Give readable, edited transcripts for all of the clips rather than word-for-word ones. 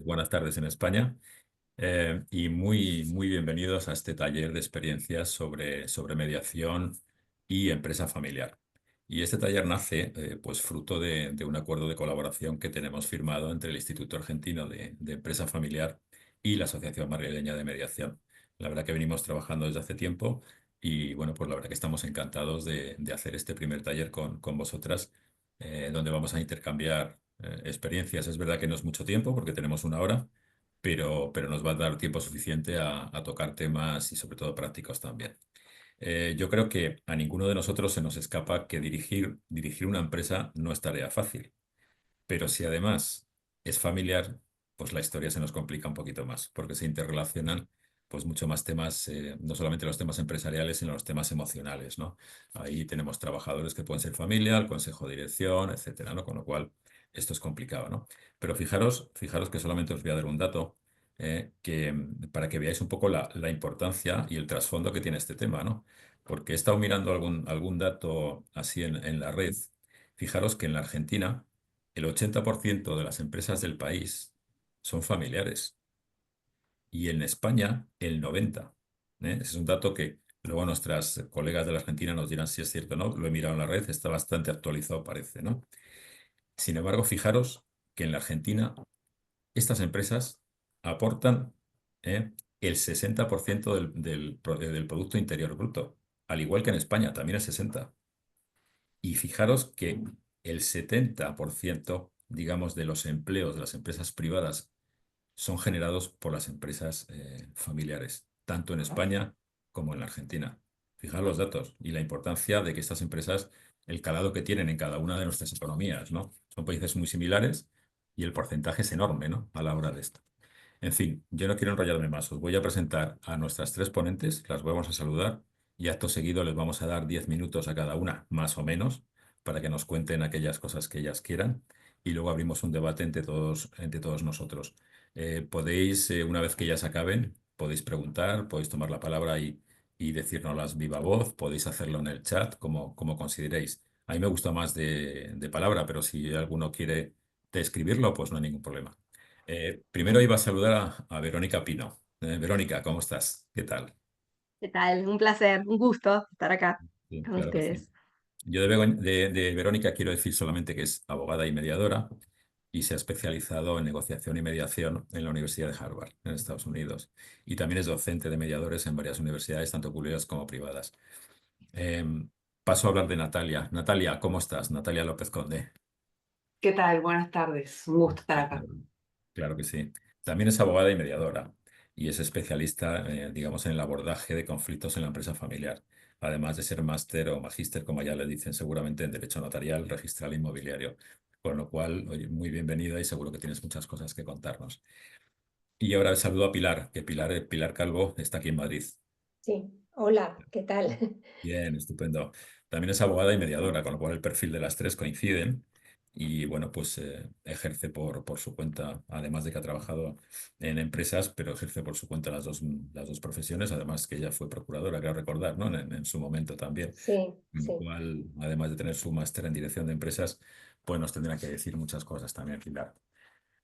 buenas tardes en España y muy bienvenidos a este taller de experiencias sobre mediación y empresa familiar. Y este taller nace pues fruto de un acuerdo de colaboración que tenemos firmado entre el Instituto Argentino de Empresa Familiar y la Asociación Madrileña de Mediación. La verdad que venimos trabajando desde hace tiempo y bueno, pues la verdad que estamos encantados de hacer este primer taller con vosotras, donde vamos a intercambiar experiencias. Es verdad que no es mucho tiempo porque tenemos una hora, pero nos va a dar tiempo suficiente a tocar temas y sobre todo prácticos también. Yo creo que a ninguno de nosotros se nos escapa que dirigir una empresa no es tarea fácil, pero si además es familiar, pues la historia se nos complica un poquito más, porque se interrelacionan pues mucho más temas, no solamente los temas empresariales, sino los temas emocionales, ¿no? Ahí tenemos trabajadores que pueden ser familia, el consejo de dirección, etcétera, ¿no? Con lo cual esto es complicado, ¿no? Pero fijaros que solamente os voy a dar un dato, para que veáis un poco la importancia y el trasfondo que tiene este tema, ¿no? Porque he estado mirando algún dato así en la red. Fijaros que en la Argentina el 80% de las empresas del país son familiares y en España el 90%. ¿Eh? Ese es un dato que luego nuestras colegas de la Argentina nos dirán si es cierto o no. Lo he mirado en la red, está bastante actualizado, parece, ¿no? Sin embargo, fijaros que en la Argentina estas empresas aportan ¿eh? el 60% del Producto Interior Bruto, al igual que en España, también el 60%. Y fijaros que el 70%, digamos, de los empleos de las empresas privadas son generados por las empresas familiares, tanto en España como en la Argentina. Fijaros los datos y la importancia de que estas empresas, el calado que tienen en cada una de nuestras economías, ¿no? Son países muy similares y el porcentaje es enorme, ¿no? A la hora de esto. En fin, yo no quiero enrollarme más. Os voy a presentar a nuestras tres ponentes, las vamos a saludar y acto seguido les vamos a dar 10 minutos a cada una, más o menos, para que nos cuenten aquellas cosas que ellas quieran y luego abrimos un debate entre todos nosotros. Podéis, una vez que ellas acaben, podéis preguntar, podéis tomar la palabra y decírnoslas viva voz, podéis hacerlo en el chat, como consideréis. A mí me gusta más de palabra, pero si alguno quiere de escribirlo, pues no hay ningún problema. Primero iba a saludar a Verónica Pino. Verónica, ¿cómo estás? ¿Qué tal? ¿Qué tal? Un placer, un gusto estar acá Sí, con claro que sí. ustedes. Yo de Verónica quiero decir solamente que es abogada y mediadora y se ha especializado en negociación y mediación en la Universidad de Harvard, en Estados Unidos. Y también es docente de mediadores en varias universidades, tanto públicas como privadas. Paso a hablar de Natalia. Natalia, ¿cómo estás? Natalia López Conde. ¿Qué tal? Buenas tardes. Un gusto estar Sí, acá. claro. Claro que sí. También es abogada y mediadora y es especialista, digamos, en el abordaje de conflictos en la empresa familiar, además de ser máster o magíster, como ya le dicen, seguramente en Derecho Notarial, Registral e Inmobiliario. Con lo cual, oye, muy bienvenida y seguro que tienes muchas cosas que contarnos. Y ahora saludo a Pilar, que Pilar Calvo está aquí en Madrid. Sí, hola, ¿qué tal? Bien, estupendo. También es abogada y mediadora, con lo cual el perfil de las tres coinciden. Y bueno, pues ejerce por su cuenta, además de que ha trabajado en empresas, pero ejerce por su cuenta las dos profesiones, además que ella fue procuradora, creo recordar, ¿no? En su momento también. Sí, Con lo sí. cual, además de tener su máster en dirección de empresas, pues nos tendrá que decir muchas cosas también, Pilar.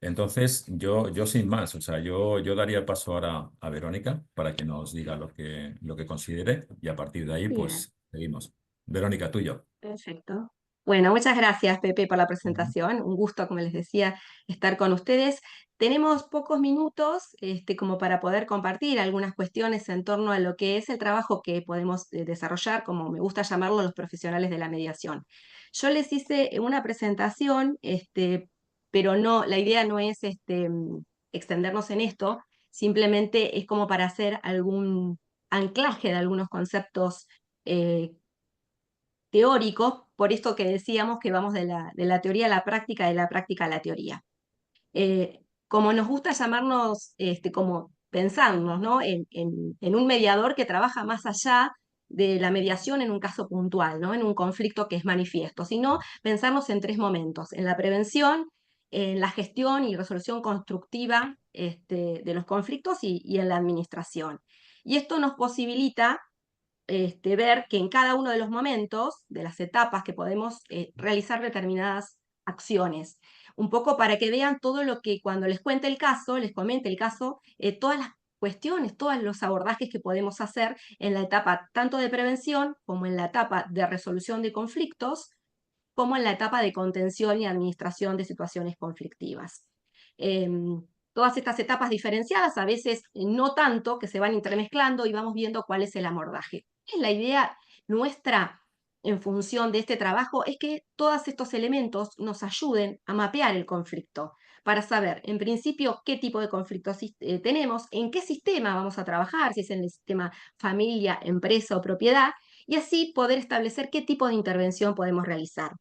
Entonces, yo sin más, o sea, yo daría paso ahora a Verónica para que nos diga lo que considere y a partir de ahí, Bien, pues seguimos. Verónica, tuyo. perfecto. Bueno, muchas gracias, Pepe, por la Ujú. presentación. Un gusto, como les decía, estar con ustedes. Tenemos pocos minutos, como para poder compartir algunas cuestiones en torno a lo que es el trabajo que podemos desarrollar, como me gusta llamarlo, los profesionales de la mediación. Yo les hice una presentación, pero no, la idea no es extendernos en esto, simplemente es como para hacer algún anclaje de algunos conceptos eh, teóricos, por esto que decíamos que vamos de la teoría a la práctica, de la práctica a la teoría. Como nos gusta llamarnos, como pensarnos, ¿no? En un mediador que trabaja más allá de la mediación en un caso puntual, ¿no? En un conflicto que es manifiesto, sino pensarnos en tres momentos: en la prevención, en la gestión y resolución constructiva de los conflictos y en la administración. Y esto nos posibilita ver que en cada uno de los momentos, de las etapas que podemos realizar determinadas acciones. un poco para que vean todo lo que cuando les cuente el caso, les comente el caso, todas las cuestiones, todos los abordajes que podemos hacer en la etapa tanto de prevención como en la etapa de resolución de conflictos, como en la etapa de contención y administración de situaciones conflictivas. Todas estas etapas diferenciadas, a veces no tanto, que se van intermezclando y vamos viendo cuál es el abordaje. La idea nuestra en función de este trabajo es que todos estos elementos nos ayuden a mapear el conflicto, para saber, en principio, qué tipo de conflictos tenemos, en qué sistema vamos a trabajar, si es en el sistema familia, empresa o propiedad, y así poder establecer qué tipo de intervención podemos realizar.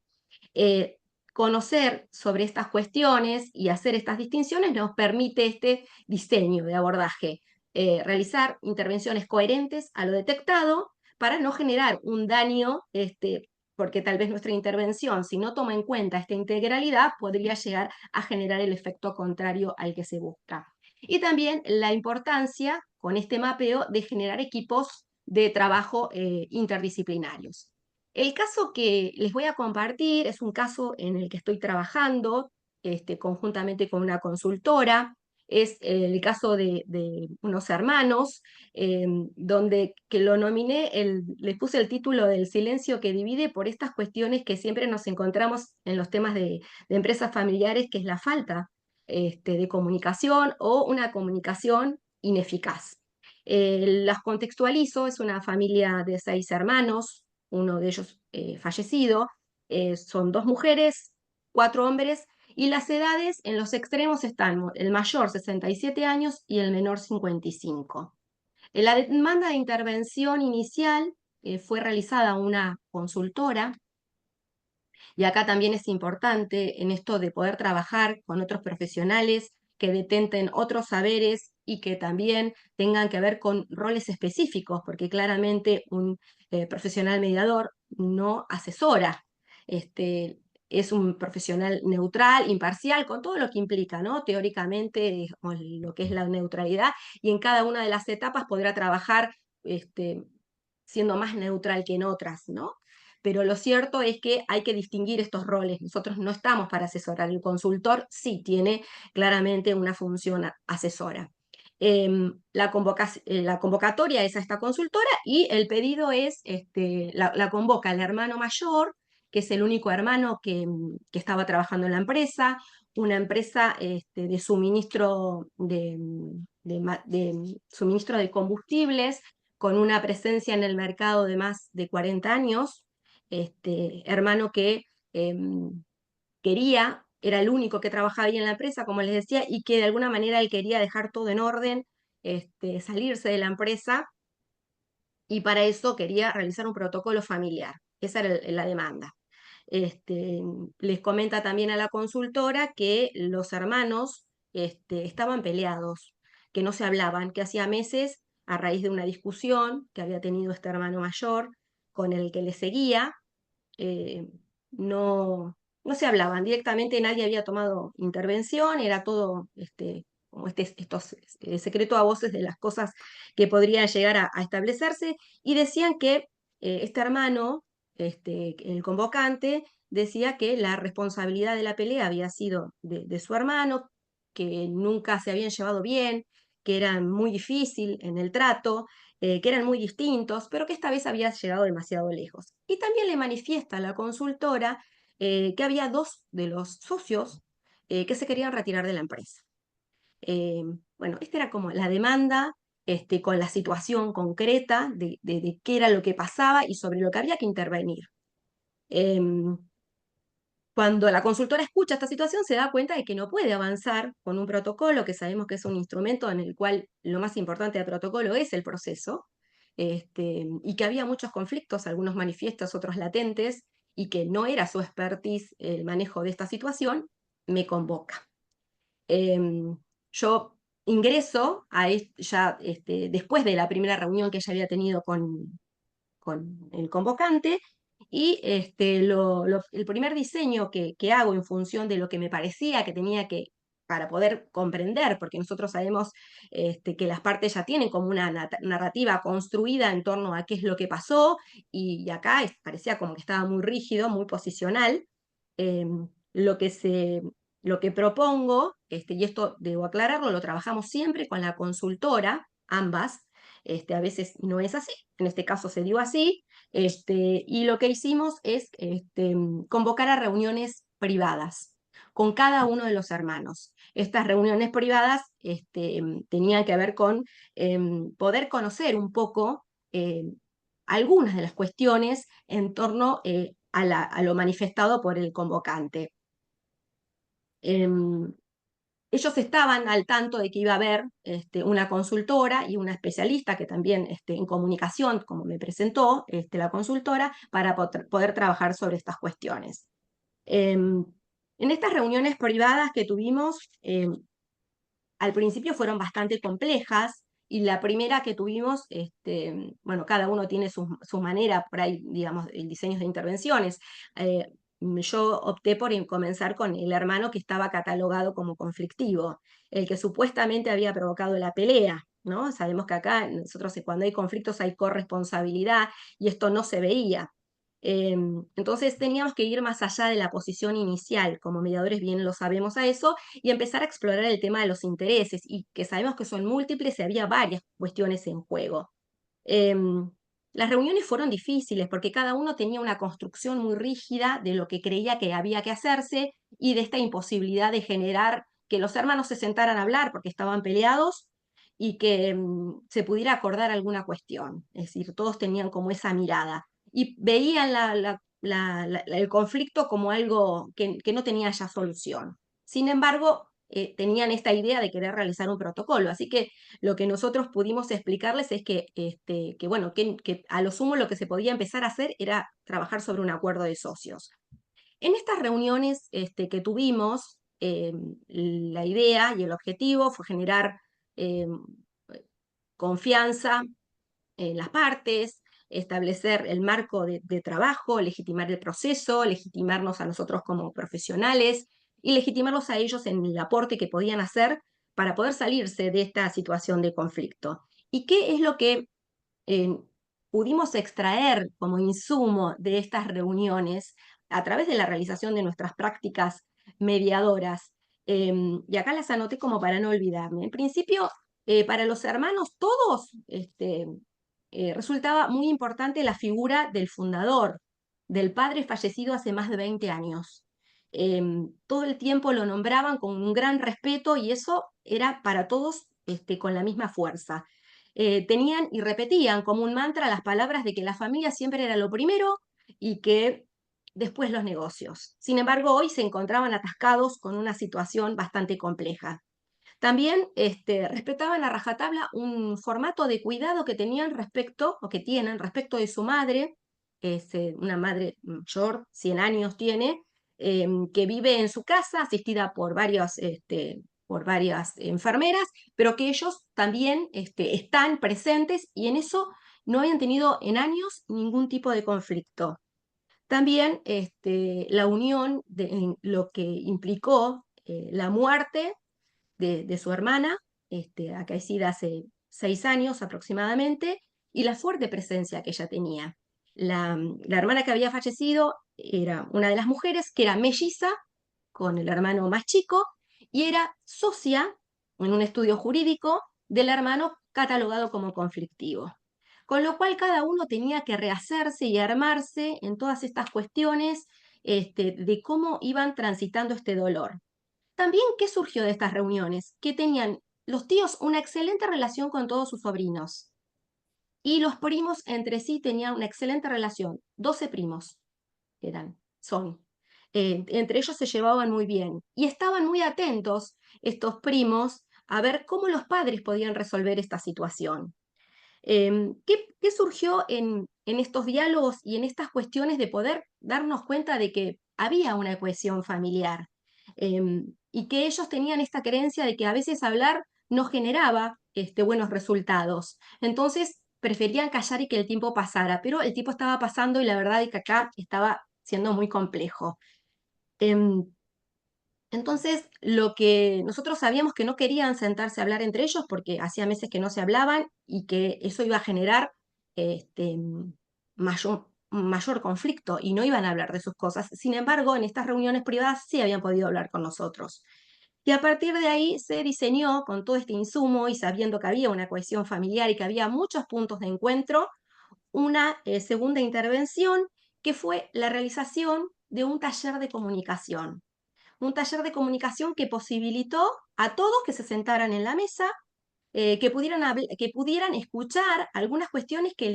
Eh, Conocer sobre estas cuestiones y hacer estas distinciones nos permite este diseño de abordaje, realizar intervenciones coherentes a lo detectado para no generar un daño, porque tal vez nuestra intervención, si no toma en cuenta esta integralidad, podría llegar a generar el efecto contrario al que se busca. Y también la importancia, con este mapeo, de generar equipos de trabajo interdisciplinarios. El caso que les voy a compartir es un caso en el que estoy trabajando conjuntamente con una consultora. Es el caso de unos hermanos, donde que lo nominé, les puse el título del silencio que divide por estas cuestiones que siempre nos encontramos en los temas de empresas familiares, que es la falta de comunicación o una comunicación ineficaz. Las contextualizo, es una familia de 6 hermanos, uno de ellos fallecido, son 2 mujeres, 4 hombres, y las edades en los extremos están el mayor 67 años y el menor 55. La demanda de intervención inicial fue realizada a una consultora, y acá también es importante en esto de poder trabajar con otros profesionales que detenten otros saberes y que también tengan que ver con roles específicos, porque claramente un profesional mediador no asesora. Es un profesional neutral, imparcial, con todo lo que implica, ¿no? Teóricamente, lo que es la neutralidad, y en cada una de las etapas podrá trabajar siendo más neutral que en otras, ¿no? Pero lo cierto es que hay que distinguir estos roles. Nosotros no estamos para asesorar, el consultor sí tiene claramente una función asesora. La convocatoria es a esta consultora y el pedido es, la convoca el hermano mayor, que es el único hermano que estaba trabajando en la empresa, una empresa de suministro de suministro de combustibles, con una presencia en el mercado de más de 40 años, hermano que quería, era el único que trabajaba ahí en la empresa, como les decía, y que de alguna manera él quería dejar todo en orden, salirse de la empresa, y para eso quería realizar un protocolo familiar. Esa era la demanda. Les comenta también a la consultora que los hermanos estaban peleados, que no se hablaban, que hacía meses, a raíz de una discusión que había tenido este hermano mayor con el que le seguía, eh, no, no se hablaban directamente, nadie había tomado intervención, era todo como estos secreto a voces de las cosas que podrían llegar a establecerse, y decían que este hermano, el convocante, decía que la responsabilidad de la pelea había sido de su hermano, que nunca se habían llevado bien, que era muy difícil en el trato, que eran muy distintos, pero que esta vez había llegado demasiado lejos. Y también le manifiesta a la consultora que había 2 de los socios que se querían retirar de la empresa. Bueno, esta era como la demanda, con la situación concreta de qué era lo que pasaba y sobre lo que había que intervenir. Cuando la consultora escucha esta situación, se da cuenta de que no puede avanzar con un protocolo, que sabemos que es un instrumento en el cual lo más importante del protocolo es el proceso, y que había muchos conflictos, algunos manifiestos, otros latentes, y que no era su expertise el manejo de esta situación. Me convoca. Yo ingreso ya después de la primera reunión que ella había tenido con el convocante, y el primer diseño que hago en función de lo que me parecía que tenía que, para poder comprender, porque nosotros sabemos que las partes ya tienen como una narrativa construida en torno a qué es lo que pasó, y acá parecía como que estaba muy rígido, muy posicional. Lo que se lo que propongo, y esto debo aclararlo, lo trabajamos siempre con la consultora, ambas, a veces no es así, en este caso se dio así, y lo que hicimos es convocar a reuniones privadas con cada uno de los hermanos. Estas reuniones privadas tenían que ver con poder conocer un poco algunas de las cuestiones en torno a lo manifestado por el convocante. Ellos estaban al tanto de que iba a haber una consultora y una especialista que también en comunicación, como me presentó la consultora, para poder trabajar sobre estas cuestiones. En estas reuniones privadas que tuvimos, al principio fueron bastante complejas, y la primera que tuvimos, bueno, cada uno tiene su manera, por ahí, digamos, el diseño de intervenciones. Yo opté por comenzar con el hermano que estaba catalogado como conflictivo, el que supuestamente había provocado la pelea, ¿no? Sabemos que acá nosotros cuando hay conflictos hay corresponsabilidad, y esto no se veía. Entonces teníamos que ir más allá de la posición inicial, como mediadores bien lo sabemos a eso, y empezar a explorar el tema de los intereses, y que sabemos que son múltiples y había varias cuestiones en juego. Las reuniones fueron difíciles porque cada uno tenía una construcción muy rígida de lo que creía que había que hacerse, y de esta imposibilidad de generar que los hermanos se sentaran a hablar porque estaban peleados, y que se pudiera acordar alguna cuestión. Es decir, todos tenían como esa mirada y veían el conflicto como algo que no tenía ya solución. Sin embargo, tenían esta idea de querer realizar un protocolo, así que lo que nosotros pudimos explicarles es que bueno, que a lo sumo lo que se podía empezar a hacer era trabajar sobre un acuerdo de socios. En estas reuniones que tuvimos, la idea y el objetivo fue generar confianza en las partes, establecer el marco de trabajo, legitimar el proceso, legitimarnos a nosotros como profesionales y legitimarlos a ellos en el aporte que podían hacer para poder salirse de esta situación de conflicto. ¿Y qué es lo que eh, pudimos extraer como insumo de estas reuniones a través de la realización de nuestras prácticas mediadoras? Y acá las anoté como para no olvidarme. En principio, para los hermanos, todos resultaba muy importante la figura del fundador, del padre fallecido hace más de 20 años. Todo el tiempo lo nombraban con un gran respeto, y eso era para todos con la misma fuerza. Tenían y repetían como un mantra las palabras de que la familia siempre era lo primero y que después los negocios. Sin embargo, hoy se encontraban atascados con una situación bastante compleja. También respetaban a rajatabla un formato de cuidado que tenían respecto, o que tienen respecto de su madre, una madre mayor, 100 años tiene, que vive en su casa, asistida por varias enfermeras, pero que ellos también están presentes, y en eso no habían tenido en años ningún tipo de conflicto. También la unión de lo que implicó la muerte de su hermana, acaecida hace 6 años aproximadamente, y la fuerte presencia que ella tenía. La hermana que había fallecido era una de las mujeres que era melliza con el hermano más chico, y era socia en un estudio jurídico del hermano catalogado como conflictivo. Con lo cual cada uno tenía que rehacerse y armarse en todas estas cuestiones de cómo iban transitando este dolor. También, ¿qué surgió de estas reuniones? Que tenían los tíos una excelente relación con todos sus sobrinos, y los primos entre sí tenían una excelente relación. 12 primos son. Entre ellos se llevaban muy bien y estaban muy atentos estos primos a ver cómo los padres podían resolver esta situación. ¿Qué surgió en estos diálogos y en estas cuestiones de poder darnos cuenta de que había una cohesión familiar? Y que ellos tenían esta creencia de que a veces hablar no generaba buenos resultados. Entonces preferían callar y que el tiempo pasara, pero el tiempo estaba pasando y la verdad es que acá estaba siendo muy complejo. Em, entonces, lo que nosotros sabíamos, que no querían sentarse a hablar entre ellos porque hacía meses que no se hablaban, y que eso iba a generar mayor, mayor conflicto y no iban a hablar de sus cosas. Sin embargo, en estas reuniones privadas sí habían podido hablar con nosotros. Y a partir de ahí se diseñó, con todo este insumo y sabiendo que había una cohesión familiar y que había muchos puntos de encuentro, una segunda intervención que fue la realización de un taller de comunicación. Un taller de comunicación que posibilitó a todos que se sentaran en la mesa, que pudieran escuchar algunas cuestiones que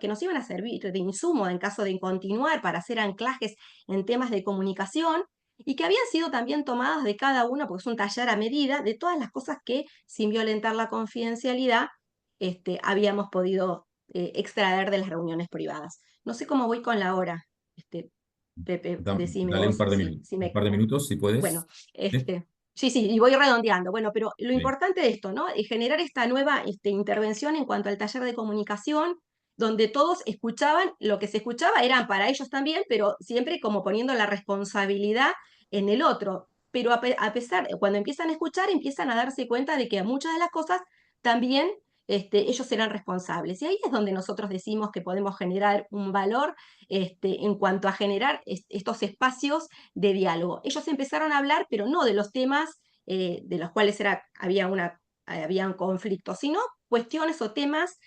nos iban a servir de insumo en caso de continuar para hacer anclajes en temas de comunicación y que habían sido también tomadas de cada uno, porque es un taller a medida, de todas las cosas que, sin violentar la confidencialidad, habíamos podido extraer de las reuniones privadas. No sé cómo voy con la hora, Pepe, decime Dale un vos par de minutos, si un me... par de minutos si Bueno, puedes. ¿Sí? sí, y voy redondeando. Bueno, pero lo Sí. importante de esto, ¿no? Es generar esta nueva intervención en cuanto al taller de comunicación, donde todos escuchaban, lo que se escuchaba eran para ellos también, pero siempre como poniendo la responsabilidad en el otro. Pero a pesar, cuando empiezan a escuchar, empiezan a darse cuenta de que a muchas de las cosas también ellos serán responsables. Y ahí es donde nosotros decimos que podemos generar un valor en cuanto a generar estos espacios de diálogo. Ellos empezaron a hablar, pero no de los temas de los cuales habían conflictos, sino cuestiones o temas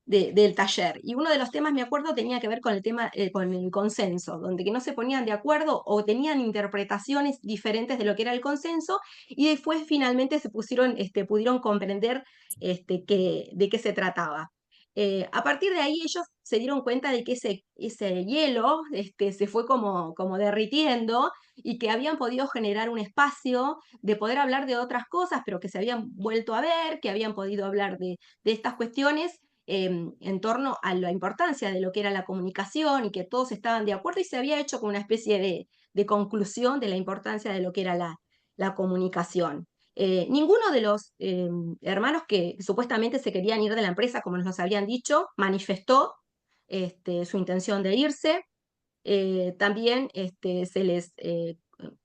del taller. Y uno de los temas, me acuerdo, tenía que ver con el tema, con el consenso, donde que no se ponían de acuerdo o tenían interpretaciones diferentes de lo que era el consenso, y después finalmente pudieron comprender de qué se trataba. A partir de ahí ellos se dieron cuenta de que ese hielo se fue como derritiendo y que habían podido generar un espacio de poder hablar de otras cosas, pero que se habían vuelto a ver, que habían podido hablar de estas cuestiones en torno a la importancia de lo que era la comunicación y que todos estaban de acuerdo y se había hecho con una especie de conclusión de la importancia de lo que era la comunicación. Ninguno de los hermanos que supuestamente se querían ir de la empresa, como nos habían dicho, manifestó su intención de irse. También se les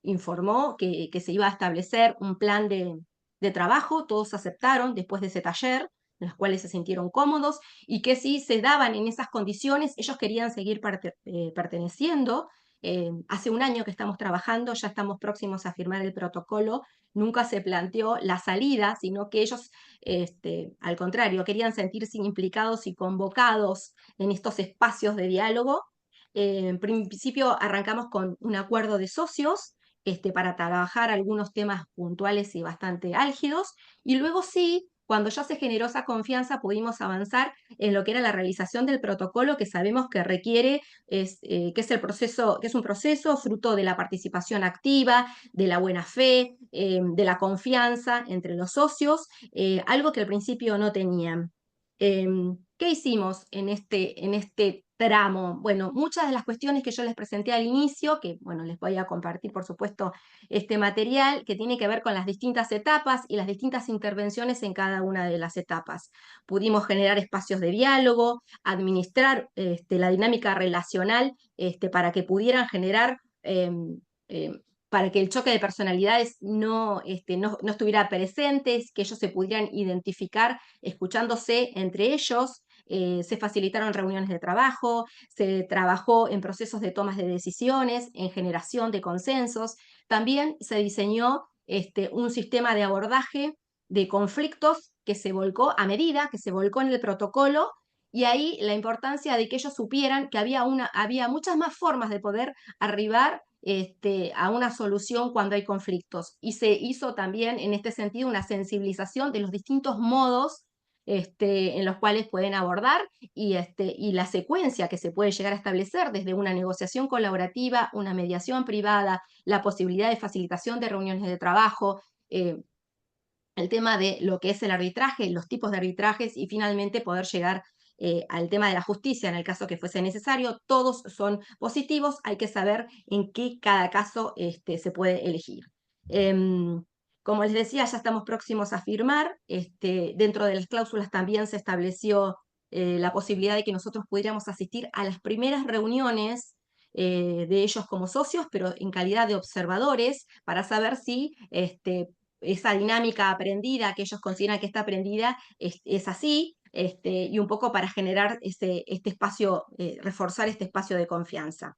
informó que se iba a establecer un plan de trabajo, todos aceptaron después de ese taller, en los cuales se sintieron cómodos, y que si se daban en esas condiciones, ellos querían seguir perteneciendo. Hace un año que estamos trabajando, ya estamos próximos a firmar el protocolo, nunca se planteó la salida, sino que ellos, al contrario, querían sentirse implicados y convocados en estos espacios de diálogo. En principio arrancamos con un acuerdo de socios para trabajar algunos temas puntuales y bastante álgidos, y luego sí, cuando ya se generó esa confianza, pudimos avanzar en lo que era la realización del protocolo que sabemos que requiere, que es el proceso, que es un proceso fruto de la participación activa, de la buena fe, de la confianza entre los socios, algo que al principio no tenían. ¿Qué hicimos en este tramo? Bueno, muchas de las cuestiones que yo les presenté al inicio, que bueno, les voy a compartir por supuesto este material, que tiene que ver con las distintas etapas y las distintas intervenciones en cada una de las etapas. Pudimos generar espacios de diálogo, administrar la dinámica relacional para que pudieran generar para que el choque de personalidades no estuviera presente, que ellos se pudieran identificar escuchándose entre ellos. Se facilitaron reuniones de trabajo, se trabajó en procesos de tomas de decisiones, en generación de consensos. También se diseñó un sistema de abordaje de conflictos que se volcó a medida, que se volcó en el protocolo, y ahí la importancia de que ellos supieran que había muchas más formas de poder arribar a una solución cuando hay conflictos. Y se hizo también en este sentido una sensibilización de los distintos modos en los cuales pueden abordar y la secuencia que se puede llegar a establecer desde una negociación colaborativa, una mediación privada, la posibilidad de facilitación de reuniones de trabajo, el tema de lo que es el arbitraje, los tipos de arbitrajes y finalmente poder llegar al tema de la justicia en el caso que fuese necesario. Todos son positivos, hay que saber en qué cada caso se puede elegir. Como les decía, ya estamos próximos a firmar. Dentro de las cláusulas también se estableció la posibilidad de que nosotros pudiéramos asistir a las primeras reuniones de ellos como socios, pero en calidad de observadores, para saber si esa dinámica aprendida, que ellos consideran que está aprendida, es así. y un poco para generar este espacio, reforzar este espacio de confianza.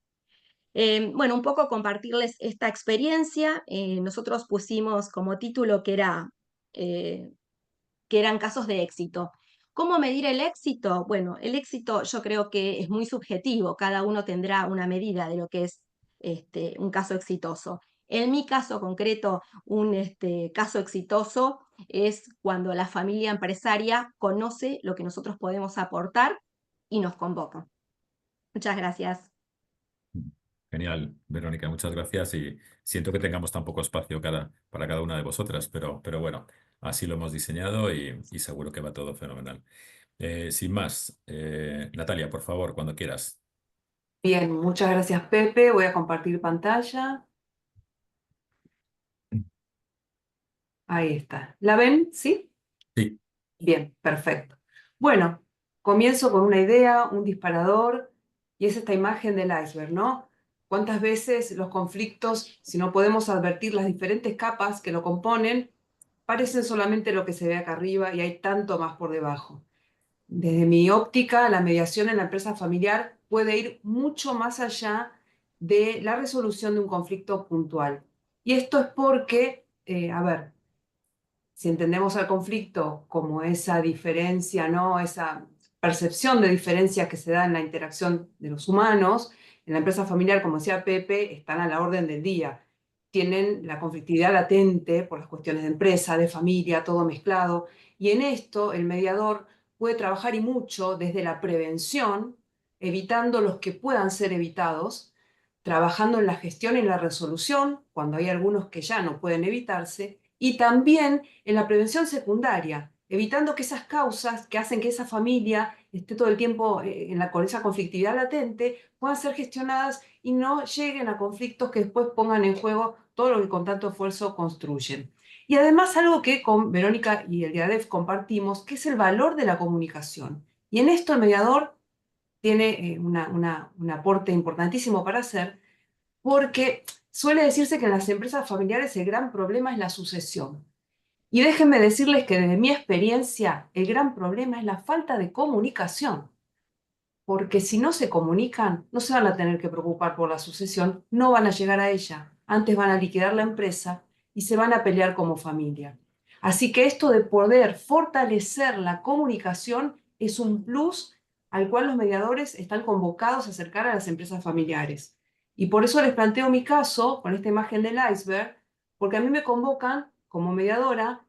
Bueno, un poco compartirles esta experiencia. Nosotros pusimos como título eh, que eran casos de éxito. ¿Cómo medir el éxito? Bueno, el éxito yo creo que es muy subjetivo, cada uno tendrá una medida de lo que es un caso exitoso. En mi caso concreto, un caso exitoso es cuando la familia empresaria conoce lo que nosotros podemos aportar y nos convoca. Muchas gracias. Genial, Verónica, muchas gracias y siento que tengamos tan poco espacio para cada una de vosotras, pero bueno, así lo hemos diseñado y seguro que va todo fenomenal. Sin más, Natalia, por favor, cuando quieras. Bien, muchas gracias, Pepe. Voy a compartir pantalla. Ahí está. ¿La ven? ¿Sí? Sí. Bien, perfecto. Bueno, comienzo con una idea, un disparador, y es esta imagen del iceberg, ¿no? ¿Cuántas veces los conflictos, si no podemos advertir las diferentes capas que lo componen, parecen solamente lo que se ve acá arriba y hay tanto más por debajo? Desde mi óptica, la mediación en la empresa familiar puede ir mucho más allá de la resolución de un conflicto puntual. Y esto es porque, a ver, si entendemos al conflicto como esa diferencia, ¿no? Esa percepción de diferencia que se da en la interacción de los humanos, en la empresa familiar, como decía Pepe, están a la orden del día. Tienen la conflictividad latente por las cuestiones de empresa, de familia, todo mezclado. Y en esto el mediador puede trabajar y mucho desde la prevención, evitando los que puedan ser evitados, trabajando en la gestión y en la resolución, cuando hay algunos que ya no pueden evitarse, y también en la prevención secundaria, evitando que esas causas que hacen que esa familia esté todo el tiempo con esa conflictividad latente puedan ser gestionadas y no lleguen a conflictos que después pongan en juego todo lo que con tanto esfuerzo construyen. Y además algo que con Verónica y el IADEF compartimos, que es el valor de la comunicación. Y en esto el mediador tiene un aporte importantísimo para hacer, porque suele decirse que en las empresas familiares el gran problema es la sucesión. Y déjenme decirles que desde mi experiencia, el gran problema es la falta de comunicación, porque si no se comunican, no se van a tener que preocupar por la sucesión, no van a llegar a ella, antes van a liquidar la empresa y se van a pelear como familia. Así que esto de poder fortalecer la comunicación es un plus al cual los mediadores están convocados a acercar a las empresas familiares. Y por eso les planteo mi caso con esta imagen del iceberg, porque a mí me convocan como mediadora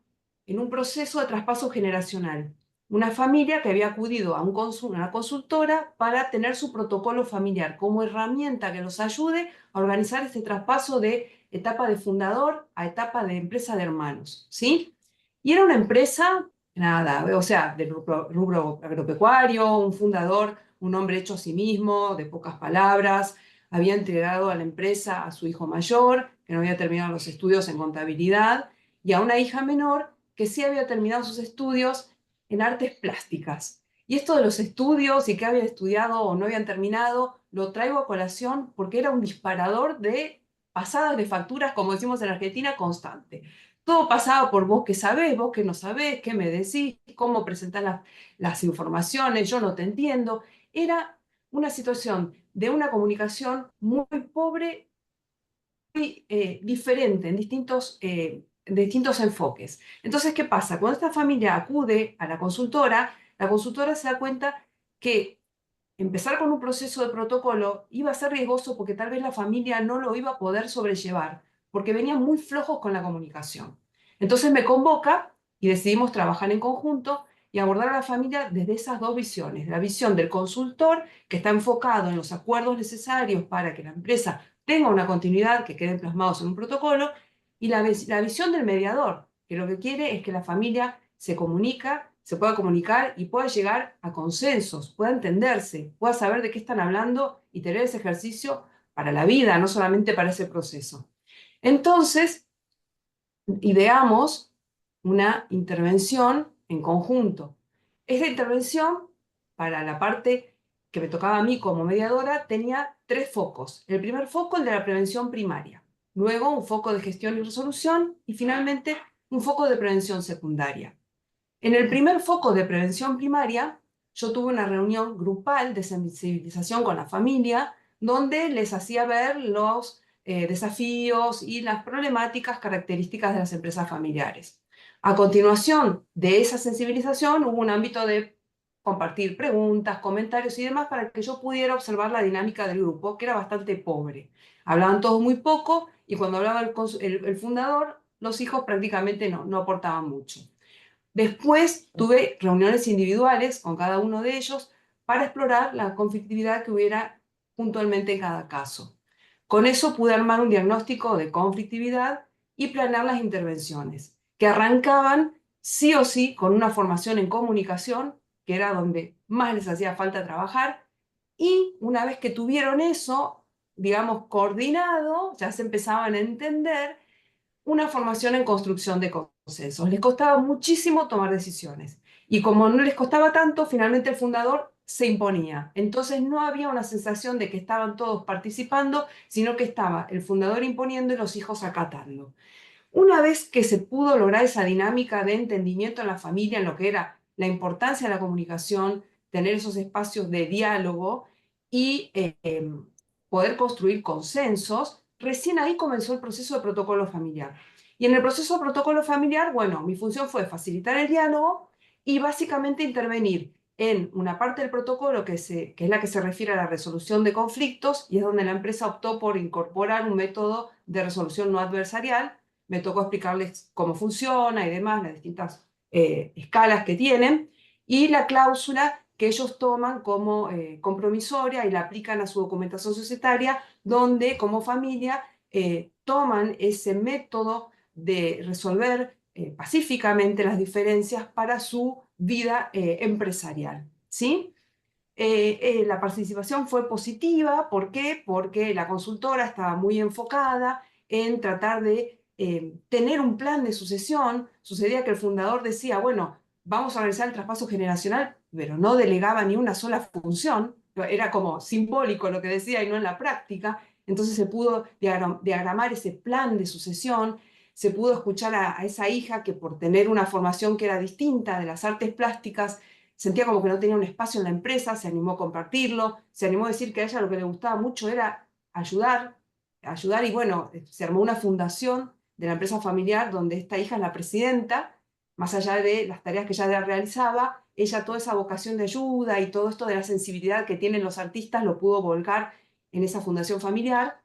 en un proceso de traspaso generacional. Una familia que había acudido a una consultora para tener su protocolo familiar como herramienta que los ayude a organizar este traspaso de etapa de fundador a etapa de empresa de hermanos, ¿sí? Y era una empresa, nada, o sea, del rubro agropecuario, un fundador, un hombre hecho a sí mismo, de pocas palabras, había entregado a la empresa a su hijo mayor, que no había terminado los estudios en contabilidad, y a una hija menor que sí había terminado sus estudios en artes plásticas. Y esto de los estudios y qué había estudiado o no habían terminado, lo traigo a colación porque era un disparador de pasadas de facturas, como decimos en Argentina, constante. Todo pasaba por vos que sabés, vos que no sabés, qué me decís, cómo presentás las informaciones, yo no te entiendo. Era una situación de una comunicación muy pobre, muy diferente en distintos enfoques. Entonces, ¿qué pasa? Cuando esta familia acude a la consultora se da cuenta que empezar con un proceso de protocolo iba a ser riesgoso porque tal vez la familia no lo iba a poder sobrellevar, porque venían muy flojos con la comunicación. Entonces me convoca y decidimos trabajar en conjunto y abordar a la familia desde esas dos visiones. La visión del consultor, que está enfocado en los acuerdos necesarios para que la empresa tenga una continuidad, que queden plasmados en un protocolo, y la visión del mediador, que lo que quiere es que la familia se pueda comunicar y pueda llegar a consensos, pueda entenderse, pueda saber de qué están hablando y tener ese ejercicio para la vida, no solamente para ese proceso. Entonces, ideamos una intervención en conjunto. Esta intervención, para la parte que me tocaba a mí como mediadora, tenía 3 focos. El primer foco, el de la prevención primaria. Luego, un foco de gestión y resolución. Y finalmente, un foco de prevención secundaria. En el primer foco de prevención primaria, yo tuve una reunión grupal de sensibilización con la familia, donde les hacía ver los desafíos y las problemáticas características de las empresas familiares. A continuación de esa sensibilización hubo un ámbito de compartir preguntas, comentarios y demás para que yo pudiera observar la dinámica del grupo, que era bastante pobre. Hablaban todos muy poco y cuando hablaba el fundador, los hijos prácticamente no aportaban mucho. Después tuve reuniones individuales con cada uno de ellos para explorar la conflictividad que hubiera puntualmente en cada caso. Con eso pude armar un diagnóstico de conflictividad y planear las intervenciones, que arrancaban sí o sí con una formación en comunicación, que era donde más les hacía falta trabajar, y una vez que tuvieron eso, digamos, coordinado, ya se empezaban a entender una formación en construcción de consensos. Les costaba muchísimo tomar decisiones. Y como no les costaba tanto, finalmente el fundador se imponía. Entonces no había una sensación de que estaban todos participando, sino que estaba el fundador imponiendo y los hijos acatando. Una vez que se pudo lograr esa dinámica de entendimiento en la familia, en lo que era la importancia de la comunicación, tener esos espacios de diálogo y poder construir consensos, recién ahí comenzó el proceso de protocolo familiar. Y en el proceso de protocolo familiar, bueno, mi función fue facilitar el diálogo y básicamente intervenir en una parte del protocolo que es la que se refiere a la resolución de conflictos y es donde la empresa optó por incorporar un método de resolución no adversarial. Me tocó explicarles cómo funciona y demás, las distintas escalas que tienen, y la cláusula que ellos toman como compromisoria y la aplican a su documentación societaria, donde como familia toman ese método de resolver pacíficamente las diferencias para su vida empresarial, ¿sí? La participación fue positiva. ¿Por qué? Porque la consultora estaba muy enfocada en tratar de tener un plan de sucesión. Sucedía que el fundador decía, bueno, vamos a realizar el traspaso generacional, pero no delegaba ni una sola función. Era como simbólico lo que decía y no en la práctica. Entonces se pudo diagramar ese plan de sucesión, se pudo escuchar a esa hija que por tener una formación que era distinta de las artes plásticas, sentía como que no tenía un espacio en la empresa, se animó a compartirlo, se animó a decir que a ella lo que le gustaba mucho era ayudar, ayudar y bueno, se armó una fundación de la empresa familiar donde esta hija es la presidenta, más allá de las tareas que ella realizaba, ella toda esa vocación de ayuda y todo esto de la sensibilidad que tienen los artistas lo pudo volcar en esa fundación familiar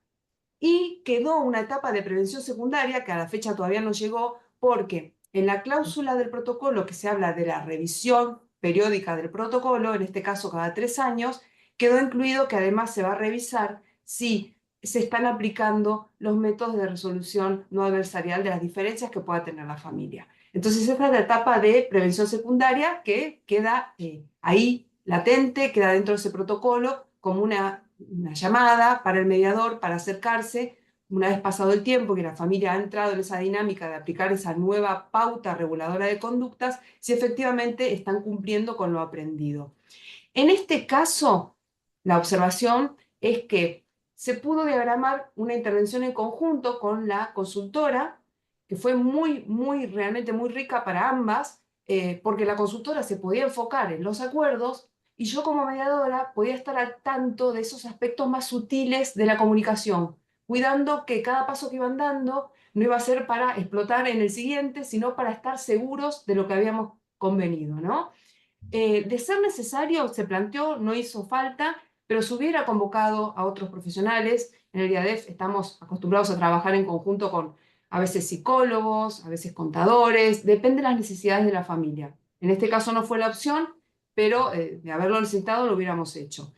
y quedó una etapa de prevención secundaria que a la fecha todavía no llegó porque en la cláusula del protocolo que se habla de la revisión periódica del protocolo, en este caso cada 3 años, quedó incluido que además se va a revisar si se están aplicando los métodos de resolución no adversarial de las diferencias que pueda tener la familia. Entonces esta es la etapa de prevención secundaria que queda ahí latente, queda dentro de ese protocolo como una llamada para el mediador para acercarse, una vez pasado el tiempo que la familia ha entrado en esa dinámica de aplicar esa nueva pauta reguladora de conductas, si efectivamente están cumpliendo con lo aprendido. En este caso, la observación es que se pudo diagramar una intervención en conjunto con la consultora, que fue realmente muy rica para ambas, porque la consultora se podía enfocar en los acuerdos y yo como mediadora podía estar al tanto de esos aspectos más sutiles de la comunicación, cuidando que cada paso que iban dando no iba a ser para explotar en el siguiente, sino para estar seguros de lo que habíamos convenido, ¿no? De ser necesario, se planteó, no hizo falta, pero se hubiera convocado a otros profesionales. En el IADEF estamos acostumbrados a trabajar en conjunto con a veces psicólogos, a veces contadores, depende de las necesidades de la familia. En este caso no fue la opción, pero de haberlo necesitado lo hubiéramos hecho.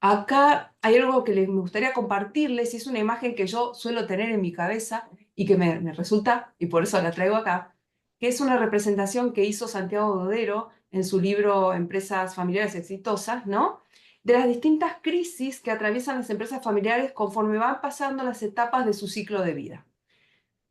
Acá hay algo que me gustaría compartirles, y es una imagen que yo suelo tener en mi cabeza y que me resulta, y por eso la traigo acá, que es una representación que hizo Santiago Dodero en su libro Empresas Familiares Exitosas, ¿no? De las distintas crisis que atraviesan las empresas familiares conforme van pasando las etapas de su ciclo de vida.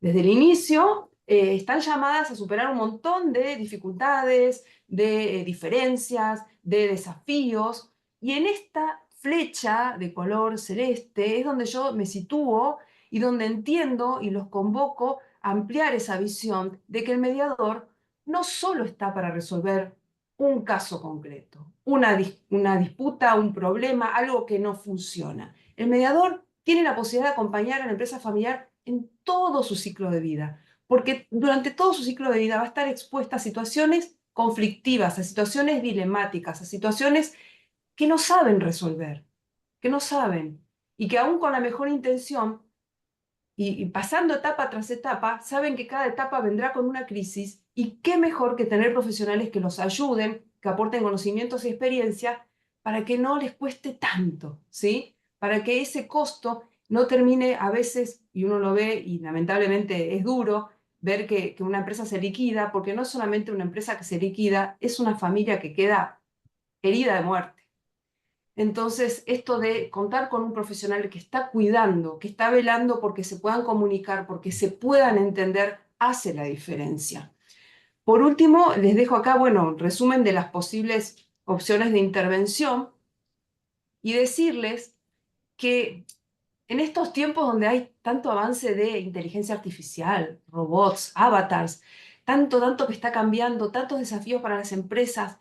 Desde el inicio están llamadas a superar un montón de dificultades, de diferencias, de desafíos, y en esta flecha de color celeste es donde yo me sitúo y donde entiendo y los convoco a ampliar esa visión de que el mediador no solo está para resolver un caso concreto, una disputa, un problema, algo que no funciona. El mediador tiene la posibilidad de acompañar a la empresa familiar en todo su ciclo de vida, porque durante todo su ciclo de vida va a estar expuesta a situaciones conflictivas, a situaciones dilemáticas, a situaciones que no saben resolver, que no saben, y que aún con la mejor intención y pasando etapa tras etapa, saben que cada etapa vendrá con una crisis y qué mejor que tener profesionales que los ayuden, que aporten conocimientos y experiencia para que no les cueste tanto, ¿sí? Para que ese costo no termine a veces, y uno lo ve y lamentablemente es duro, ver que una empresa se liquida, porque no es solamente una empresa que se liquida, es una familia que queda herida de muerte. Entonces, esto de contar con un profesional que está cuidando, que está velando porque se puedan comunicar, porque se puedan entender, hace la diferencia. Por último, les dejo acá, bueno, resumen de las posibles opciones de intervención y decirles que en estos tiempos donde hay tanto avance de inteligencia artificial, robots, avatars, tanto que está cambiando, tantos desafíos para las empresas,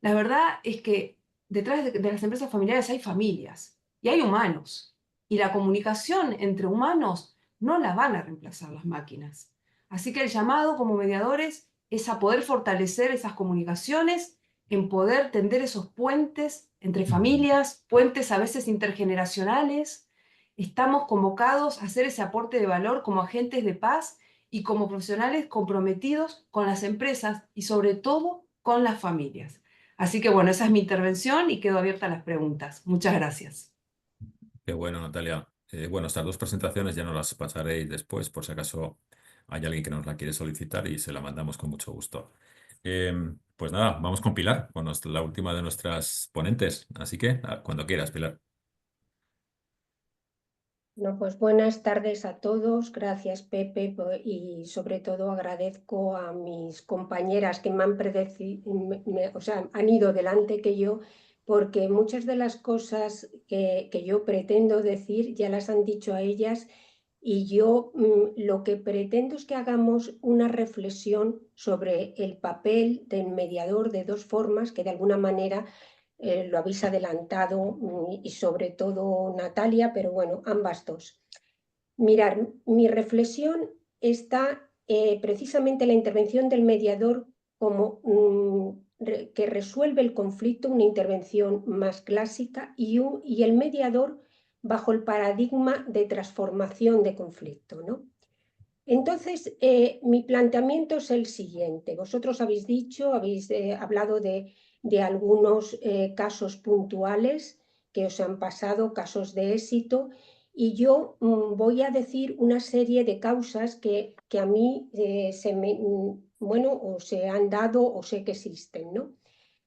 la verdad es que detrás de las empresas familiares hay familias y hay humanos. Y la comunicación entre humanos no la van a reemplazar las máquinas. Así que el llamado como mediadores es a poder fortalecer esas comunicaciones, en poder tender esos puentes entre familias, puentes a veces intergeneracionales. Estamos convocados a hacer ese aporte de valor como agentes de paz y como profesionales comprometidos con las empresas y sobre todo con las familias. Así que bueno, esa es mi intervención y quedo abierta a las preguntas. Muchas gracias. Qué bueno, Natalia. Bueno, estas dos presentaciones ya nos las pasaréis después, por si acaso hay alguien que nos la quiere solicitar y se la mandamos con mucho gusto. Pues nada, vamos con Pilar, con la última de nuestras ponentes. Así que, cuando quieras, Pilar. No, pues buenas tardes a todos. Gracias, Pepe, y sobre todo agradezco a mis compañeras que me han o sea, han ido delante que yo, porque muchas de las cosas que yo pretendo decir ya las han dicho a ellas y yo lo que pretendo es que hagamos una reflexión sobre el papel del mediador de dos formas que de alguna manera lo habéis adelantado y sobre todo Natalia, pero bueno, ambas dos. Mirar, mi reflexión está precisamente en la intervención del mediador como que resuelve el conflicto, una intervención más clásica, y el mediador bajo el paradigma de transformación de conflicto, ¿no? Entonces, mi planteamiento es el siguiente. Vosotros habéis dicho, habéis hablado de algunos casos puntuales que os han pasado, casos de éxito, y yo voy a decir una serie de causas que a mí bueno, o se han dado o sé que existen, ¿no?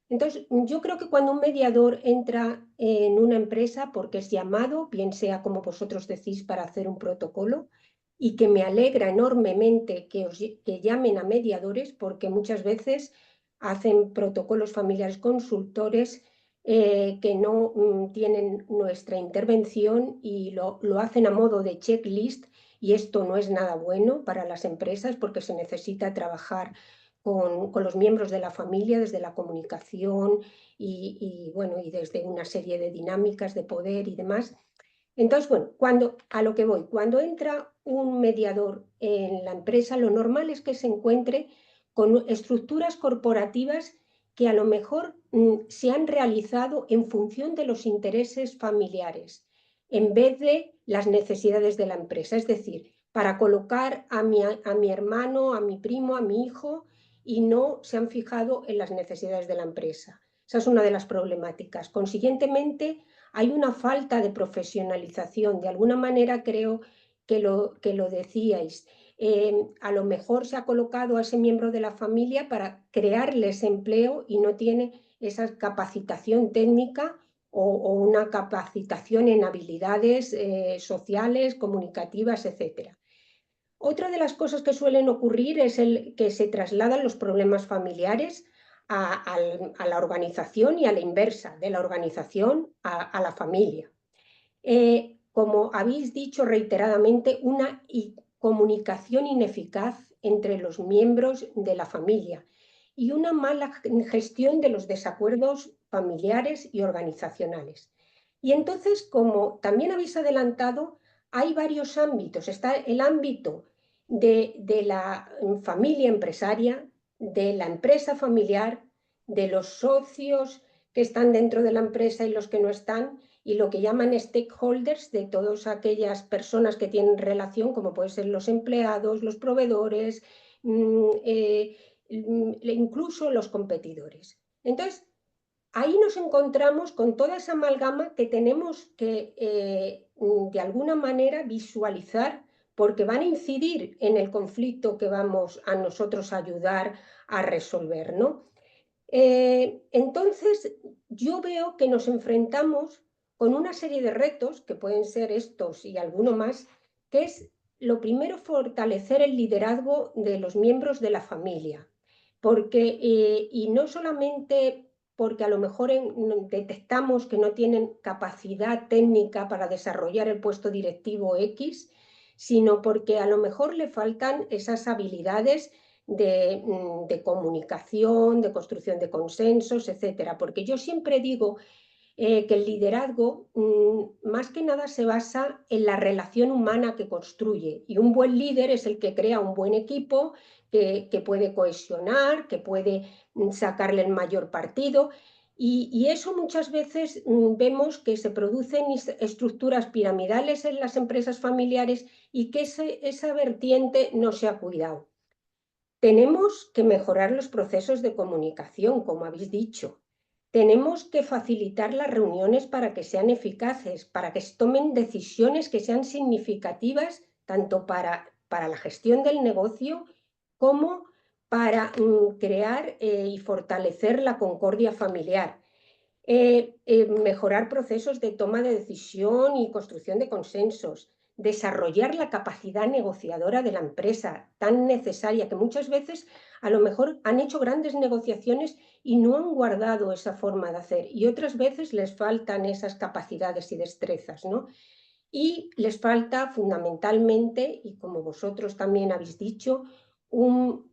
Entonces, yo creo que cuando un mediador entra en una empresa porque es llamado, bien sea como vosotros decís, para hacer un protocolo, y que me alegra enormemente que llamen a mediadores porque muchas veces hacen protocolos familiares consultores que no tienen nuestra intervención y lo hacen a modo de checklist, y esto no es nada bueno para las empresas porque se necesita trabajar con los miembros de la familia desde la comunicación bueno, y desde una serie de dinámicas de poder y demás. Entonces, bueno, a lo que voy, cuando entra un mediador en la empresa, lo normal es que se encuentre con estructuras corporativas que a lo mejor se han realizado en función de los intereses familiares, en vez de las necesidades de la empresa. Es decir, para colocar a mi hermano, a mi primo, a mi hijo, y no se han fijado en las necesidades de la empresa. Esa es una de las problemáticas. Consiguientemente, hay una falta de profesionalización. De alguna manera creo que lo decíais. A lo mejor se ha colocado a ese miembro de la familia para crearles empleo y no tiene esa capacitación técnica o una capacitación en habilidades sociales, comunicativas, etc. Otra de las cosas que suelen ocurrir es que se trasladan los problemas familiares a la organización y a la inversa, de la organización a la familia. Como habéis dicho reiteradamente, una comunicación ineficaz entre los miembros de la familia y una mala gestión de los desacuerdos familiares y organizacionales. Y entonces, como también habéis adelantado, hay varios ámbitos. Está el ámbito de la familia empresaria, de la empresa familiar, de los socios que están dentro de la empresa y los que no están, y lo que llaman stakeholders, de todas aquellas personas que tienen relación, como pueden ser los empleados, los proveedores, incluso los competidores. Entonces, ahí nos encontramos con toda esa amalgama que tenemos que, de alguna manera, visualizar, porque van a incidir en el conflicto que vamos a nosotros ayudar a resolver, ¿no? Entonces, yo veo que nos enfrentamos con una serie de retos, que pueden ser estos y alguno más, que es, lo primero, fortalecer el liderazgo de los miembros de la familia, porque, y no solamente porque a lo mejor detectamos que no tienen capacidad técnica para desarrollar el puesto directivo X, sino porque a lo mejor le faltan esas habilidades de comunicación, de construcción de consensos, etcétera. Porque yo siempre digo que el liderazgo más que nada se basa en la relación humana que construye, y un buen líder es el que crea un buen equipo que puede cohesionar, que puede sacarle el mayor partido, y eso muchas veces vemos que se producen estructuras piramidales en las empresas familiares y que esa vertiente no se ha cuidado. Tenemos que mejorar los procesos de comunicación, como habéis dicho. Tenemos que facilitar las reuniones para que sean eficaces, para que se tomen decisiones que sean significativas, tanto para la gestión del negocio como para crear y fortalecer la concordia familiar. Mejorar procesos de toma de decisión y construcción de consensos, desarrollar la capacidad negociadora de la empresa, tan necesaria, que muchas veces a lo mejor han hecho grandes negociaciones y no han guardado esa forma de hacer, y otras veces les faltan esas capacidades y destrezas, ¿no? Y les falta fundamentalmente, y como vosotros también habéis dicho, un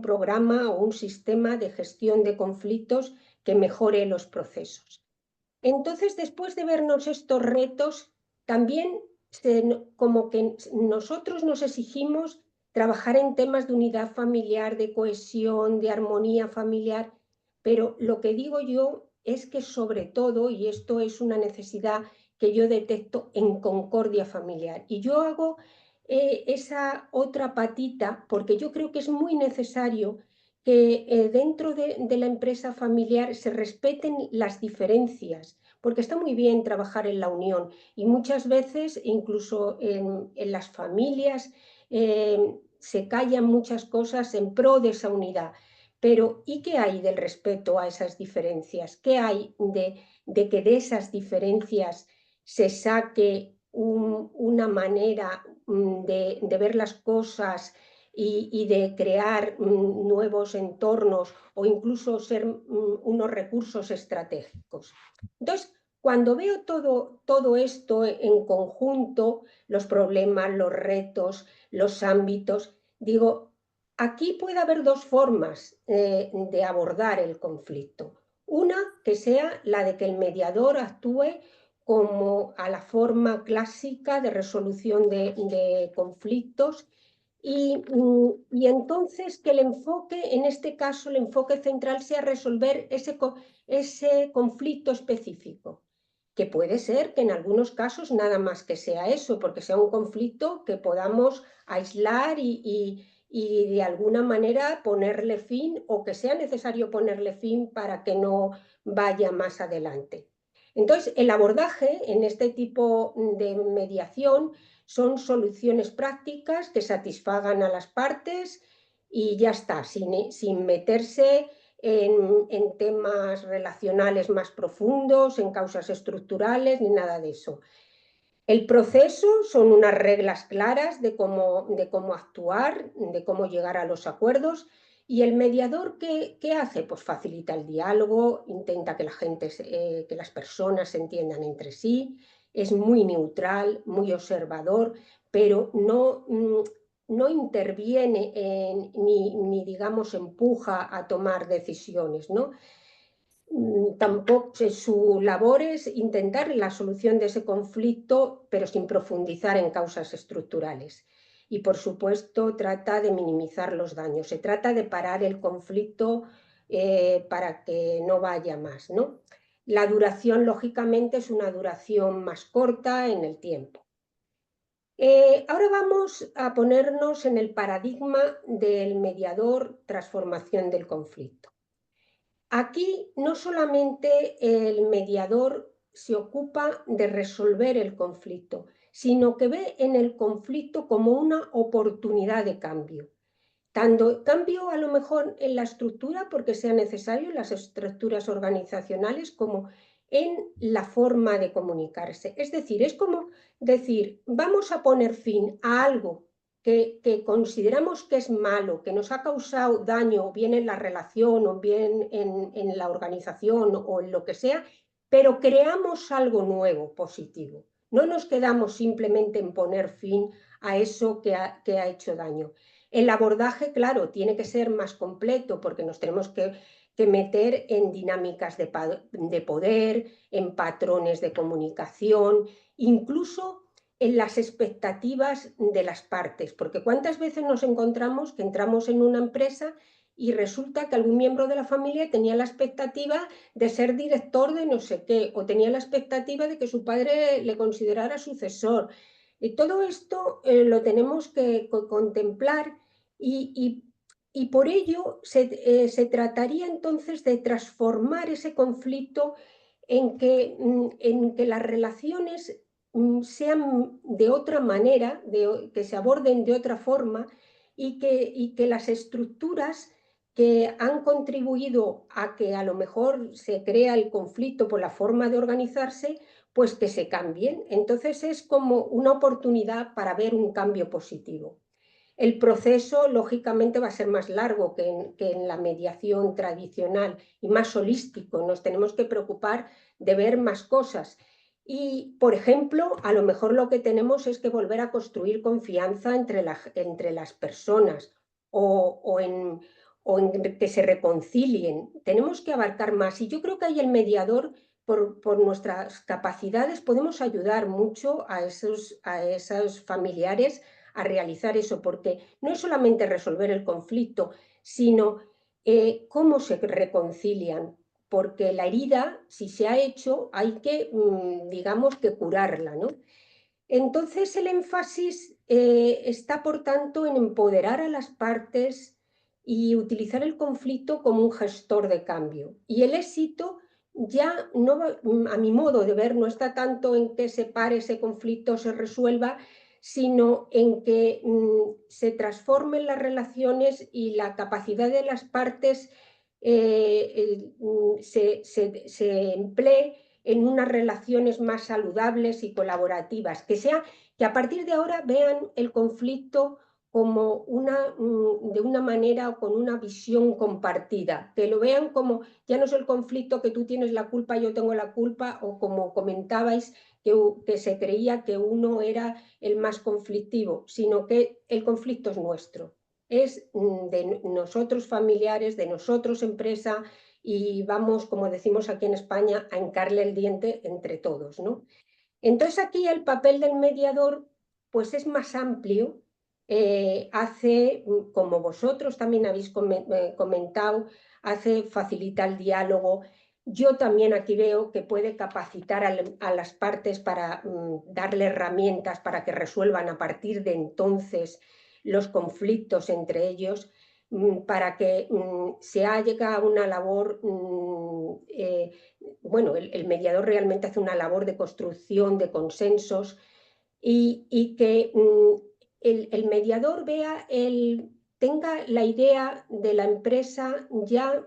programa o un sistema de gestión de conflictos que mejore los procesos. Entonces, después de vernos estos retos, también como que nosotros nos exigimos trabajar en temas de unidad familiar, de cohesión, de armonía familiar, pero lo que digo yo es que sobre todo, y esto es una necesidad que yo detecto, en concordia familiar. Y yo hago esa otra patita porque yo creo que es muy necesario que dentro de la empresa familiar se respeten las diferencias, porque está muy bien trabajar en la unión, y muchas veces incluso en las familias se callan muchas cosas en pro de esa unidad. Pero ¿y qué hay del respeto a esas diferencias? ¿Qué hay de que de esas diferencias se saque una manera de ver las cosas y de crear nuevos entornos o incluso ser unos recursos estratégicos? Entonces, cuando veo todo esto en conjunto, los problemas, los retos, los ámbitos, digo, aquí puede haber dos formas de abordar el conflicto. Una, que sea la de que el mediador actúe como a la forma clásica de resolución de conflictos, y entonces que el enfoque, en este caso, el enfoque central sea resolver ese conflicto específico, que puede ser que en algunos casos nada más que sea eso, porque sea un conflicto que podamos aislar y de alguna manera ponerle fin, o que sea necesario ponerle fin para que no vaya más adelante. Entonces, el abordaje en este tipo de mediación son soluciones prácticas que satisfagan a las partes y ya está, sin meterse en temas relacionales más profundos, en causas estructurales, ni nada de eso. El proceso son unas reglas claras de cómo actuar, de cómo llegar a los acuerdos. ¿Y el mediador qué hace? Pues facilita el diálogo, intenta que las personas se entiendan entre sí, es muy neutral, muy observador, pero no interviene ni digamos, empuja a tomar decisiones, ¿no? Tampoco su labor es intentar la solución de ese conflicto, pero sin profundizar en causas estructurales. Y, por supuesto, trata de minimizar los daños. Se trata de parar el conflicto para que no vaya más, ¿no? La duración, lógicamente, es una duración más corta en el tiempo. Ahora vamos a ponernos en el paradigma del mediador transformación del conflicto. Aquí no solamente el mediador se ocupa de resolver el conflicto, sino que ve en el conflicto como una oportunidad de cambio. Tanto cambio a lo mejor en la estructura, porque sea necesario, en las estructuras organizacionales, como en la forma de comunicarse. Es decir, es como decir, vamos a poner fin a algo que consideramos que es malo, que nos ha causado daño, bien en la relación o bien en la organización o en lo que sea, pero creamos algo nuevo, positivo. No nos quedamos simplemente en poner fin a eso que ha hecho daño. El abordaje, claro, tiene que ser más completo porque nos tenemos que meter en dinámicas de poder, en patrones de comunicación, incluso en las expectativas de las partes, porque cuántas veces nos encontramos que entramos en una empresa y resulta que algún miembro de la familia tenía la expectativa de ser director de no sé qué, o tenía la expectativa de que su padre le considerara sucesor. Y todo esto lo tenemos que contemplar y por ello se trataría entonces de transformar ese conflicto en que las relaciones sean de otra manera, que se aborden de otra forma y que las estructuras que han contribuido a que a lo mejor se crea el conflicto por la forma de organizarse, pues que se cambien. Entonces es como una oportunidad para ver un cambio positivo. El proceso, lógicamente, va a ser más largo que en la mediación tradicional y más holístico. Nos tenemos que preocupar de ver más cosas. Y, por ejemplo, a lo mejor lo que tenemos es que volver a construir confianza entre las personas o en que se reconcilien. Tenemos que abarcar más. Y yo creo que ahí el mediador, por nuestras capacidades, podemos ayudar mucho a esos familiares a realizar eso, porque no es solamente resolver el conflicto, sino cómo se reconcilian, porque la herida, si se ha hecho, hay que, digamos, que curarla, ¿no? Entonces el énfasis está, por tanto, en empoderar a las partes y utilizar el conflicto como un gestor de cambio. Y el éxito ya, no va, a mi modo de ver, no está tanto en que se pare ese conflicto, se resuelva, sino en que se transformen las relaciones y la capacidad de las partes se emplee en unas relaciones más saludables y colaborativas, que a partir de ahora vean el conflicto como de una manera o con una visión compartida, que lo vean como ya no es el conflicto que tú tienes la culpa, yo tengo la culpa, o como comentabais, que se creía que uno era el más conflictivo, sino que el conflicto es nuestro, es de nosotros familiares, de nosotros empresa, y vamos, como decimos aquí en España, a hincarle el diente entre todos, ¿no? Entonces aquí el papel del mediador pues es más amplio, hace, como vosotros también habéis comentado, facilita el diálogo. Yo también aquí veo que puede capacitar a las partes para darle herramientas para que resuelvan a partir de entonces los conflictos entre ellos, para que se haga una labor, bueno, el mediador realmente hace una labor de construcción de consensos y que el mediador tenga la idea de la empresa ya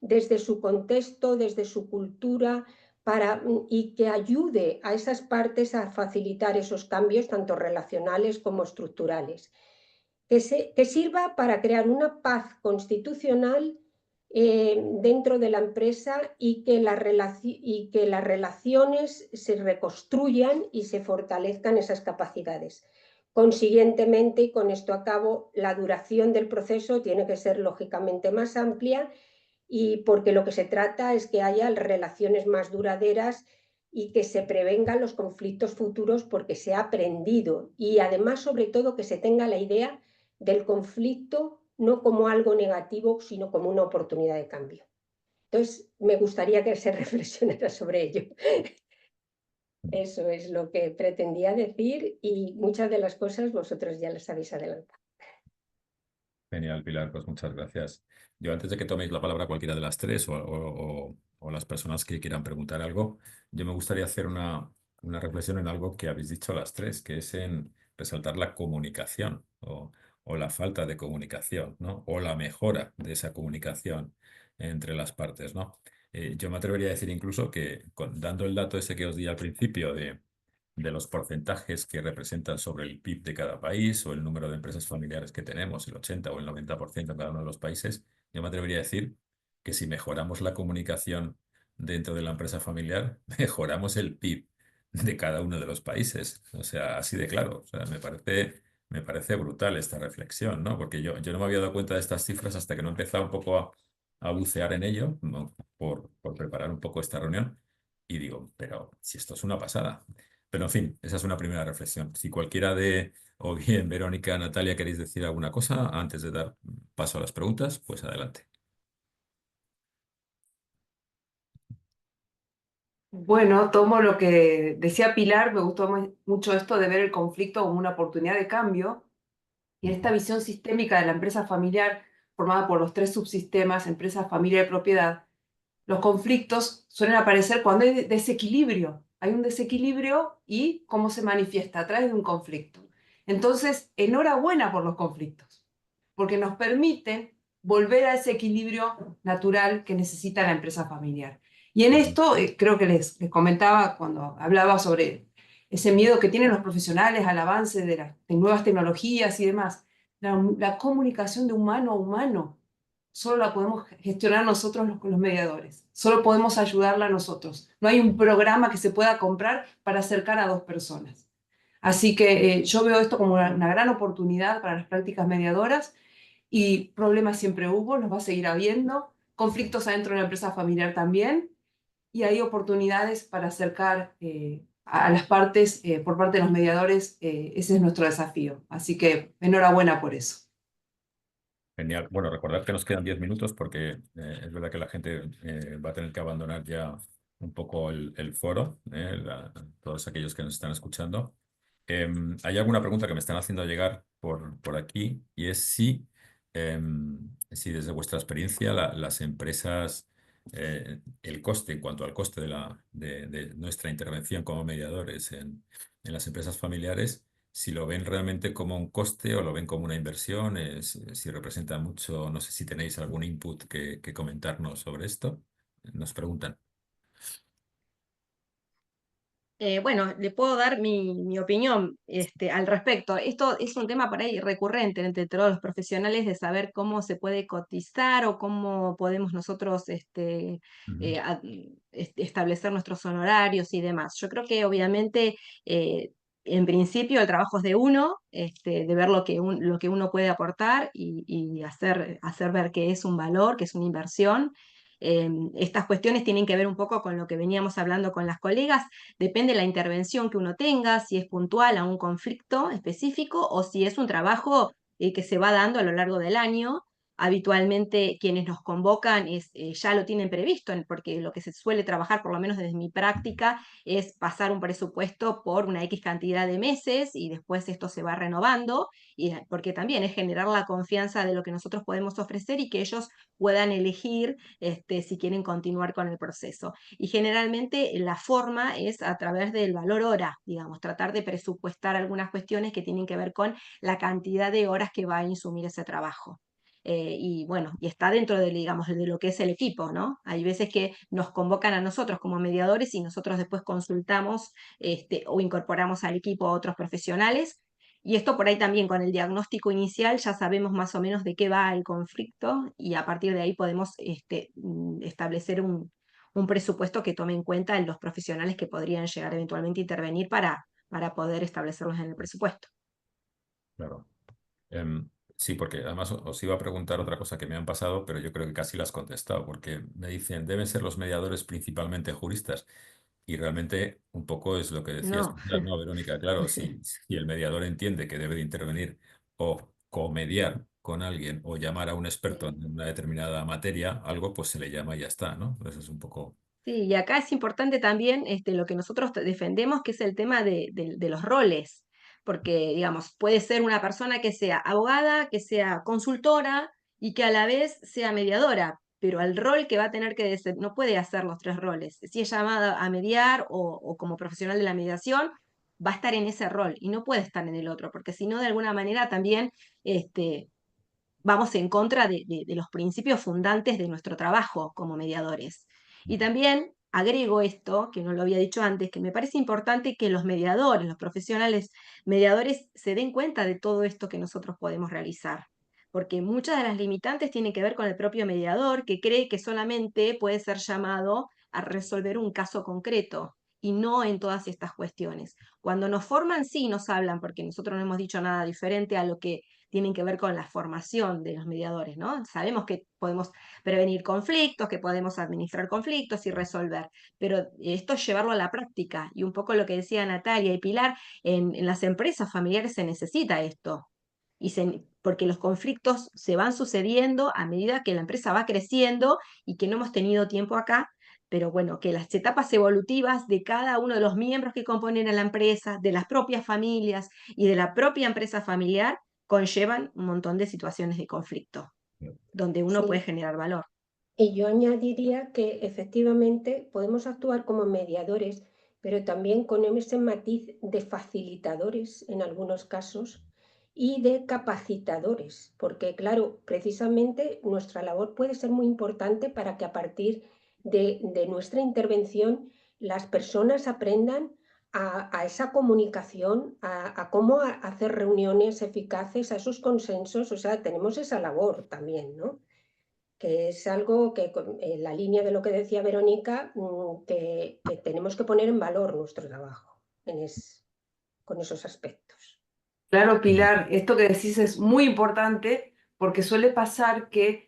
desde su contexto, desde su cultura, y que ayude a esas partes a facilitar esos cambios, tanto relacionales como estructurales. Que sirva para crear una paz constitucional dentro de la empresa y que las relaciones se reconstruyan y se fortalezcan esas capacidades. Consiguientemente, y con esto acabo, la duración del proceso tiene que ser lógicamente más amplia, y porque lo que se trata es que haya relaciones más duraderas y que se prevengan los conflictos futuros porque se ha aprendido, y además, sobre todo, que se tenga la idea del conflicto no como algo negativo, sino como una oportunidad de cambio. Entonces, me gustaría que se reflexionara sobre ello. Eso es lo que pretendía decir, y muchas de las cosas vosotros ya las habéis adelantado. Genial, Pilar, pues muchas gracias. Yo antes de que toméis la palabra cualquiera de las tres o las personas que quieran preguntar algo, yo me gustaría hacer una reflexión en algo que habéis dicho las tres, que es en resaltar la comunicación o la falta de comunicación, ¿no? O la mejora de esa comunicación entre las partes, ¿no? Yo me atrevería a decir incluso que dando el dato ese que os di al principio de los porcentajes que representan sobre el PIB de cada país o el número de empresas familiares que tenemos, el 80 o el 90% en cada uno de los países, yo me atrevería a decir que si mejoramos la comunicación dentro de la empresa familiar, mejoramos el PIB de cada uno de los países. O sea, así de claro. O sea, me parece brutal esta reflexión, ¿no? Porque yo no me había dado cuenta de estas cifras hasta que no empezaba un poco a bucear en ello, ¿no? Por preparar un poco esta reunión. Y digo, pero si esto es una pasada. Pero en fin, esa es una primera reflexión. Si cualquiera o bien Verónica, Natalia, queréis decir alguna cosa antes de dar paso a las preguntas, pues adelante. Bueno, tomo lo que decía Pilar, me gustó mucho esto de ver el conflicto como una oportunidad de cambio, y esta visión sistémica de la empresa familiar formada por los tres subsistemas, empresa, familia y propiedad. Los conflictos suelen aparecer cuando hay desequilibrio. Hay un desequilibrio, y cómo se manifiesta a través de un conflicto. Entonces, enhorabuena por los conflictos, porque nos permiten volver a ese equilibrio natural que necesita la empresa familiar. Y en esto, creo que les comentaba cuando hablaba sobre ese miedo que tienen los profesionales al avance de nuevas tecnologías y demás. La comunicación de humano a humano solo la podemos gestionar nosotros los mediadores. Solo podemos ayudarla nosotros. No hay un programa que se pueda comprar para acercar a dos personas. Así que yo veo esto como una gran oportunidad para las prácticas mediadoras, y problemas siempre hubo, los va a seguir habiendo, conflictos adentro de la empresa familiar también, y hay oportunidades para acercar a las partes por parte de los mediadores. Ese es nuestro desafío. Así que enhorabuena por eso. Genial. Bueno, recordad que nos quedan 10 minutos porque es verdad que la gente va a tener que abandonar ya un poco el foro, todos aquellos que nos están escuchando. Hay alguna pregunta que me están haciendo llegar por aquí, y es si desde vuestra experiencia las empresas, el coste, en cuanto al coste de nuestra intervención como mediadores en las empresas familiares, si lo ven realmente como un coste o lo ven como una inversión, si representa mucho. No sé si tenéis algún input que comentarnos sobre esto. Nos preguntan. Bueno, le puedo dar mi opinión al respecto. Esto es un tema por ahí recurrente entre todos los profesionales, de saber cómo se puede cotizar o cómo podemos nosotros Ujú. establecer nuestros honorarios y demás. Yo creo que obviamente, en principio, el trabajo es de uno, de ver lo que uno puede aportar y hacer ver que es un valor, que es una inversión. Estas cuestiones tienen que ver un poco con lo que veníamos hablando con las colegas. Depende de la intervención que uno tenga, si es puntual a un conflicto específico o si es un trabajo que se va dando a lo largo del año. Habitualmente quienes nos convocan ya lo tienen previsto, porque lo que se suele trabajar, por lo menos desde mi práctica, es pasar un presupuesto por una X cantidad de meses y después esto se va renovando, porque también es generar la confianza de lo que nosotros podemos ofrecer y que ellos puedan elegir si quieren continuar con el proceso. Y generalmente la forma es a través del valor hora, digamos, tratar de presupuestar algunas cuestiones que tienen que ver con la cantidad de horas que va a insumir ese trabajo. Y bueno, y está dentro de, digamos, de lo que es el equipo, ¿no? Hay veces que nos convocan a nosotros como mediadores y nosotros después consultamos o incorporamos al equipo a otros profesionales. Y esto por ahí también, con el diagnóstico inicial ya sabemos más o menos de qué va el conflicto, y a partir de ahí podemos establecer un presupuesto que tome en cuenta los profesionales que podrían llegar eventualmente a intervenir para poder establecerlos en el presupuesto. Claro. Sí, porque además os iba a preguntar otra cosa que me han pasado, pero yo creo que casi la has contestado, porque me dicen, deben ser los mediadores principalmente juristas. Y realmente un poco es lo que decías No. tú, ¿no, Verónica? Claro, si el mediador entiende que debe de intervenir o comediar con alguien o llamar a un experto en una determinada materia, algo, pues se le llama y ya está, ¿no? Entonces es un poco... Sí, y acá es importante también lo que nosotros defendemos, que es el tema de los roles, porque, digamos, puede ser una persona que sea abogada, que sea consultora y que a la vez sea mediadora, pero el rol que va a tener que no puede hacer los tres roles. Si es llamada a mediar o como profesional de la mediación, va a estar en ese rol y no puede estar en el otro, porque si no, de alguna manera también este, vamos en contra de los principios fundantes de nuestro trabajo como mediadores. Y también agrego esto, que no lo había dicho antes, que me parece importante que los mediadores, los profesionales mediadores, se den cuenta de todo esto que nosotros podemos realizar. Porque muchas de las limitantes tienen que ver con el propio mediador, que cree que solamente puede ser llamado a resolver un caso concreto y no en todas estas cuestiones. Cuando nos forman, sí nos hablan, porque nosotros no hemos dicho nada diferente a lo que tienen que ver con la formación de los mediadores, ¿no? Sabemos que podemos prevenir conflictos, que podemos administrar conflictos y resolver, pero esto es llevarlo a la práctica y un poco lo que decía Natalia y Pilar, en las empresas familiares se necesita esto. Porque los conflictos se van sucediendo a medida que la empresa va creciendo y que no hemos tenido tiempo acá, pero bueno, que las etapas evolutivas de cada uno de los miembros que componen a la empresa, de las propias familias y de la propia empresa familiar, conllevan un montón de situaciones de conflicto, donde uno puede Sí, generar valor. y yo añadiría que efectivamente podemos actuar como mediadores, pero también con ese matiz de facilitadores en algunos casos y de capacitadores, porque claro, precisamente nuestra labor puede ser muy importante para que a partir de nuestra intervención las personas aprendan a esa comunicación, a cómo hacer reuniones eficaces, a esos consensos, o sea, tenemos esa labor también, ¿no? Que es algo que, en la línea de lo que decía Verónica, que tenemos que poner en valor nuestro trabajo con esos aspectos. Claro, Pilar, esto que decís es muy importante porque suele pasar que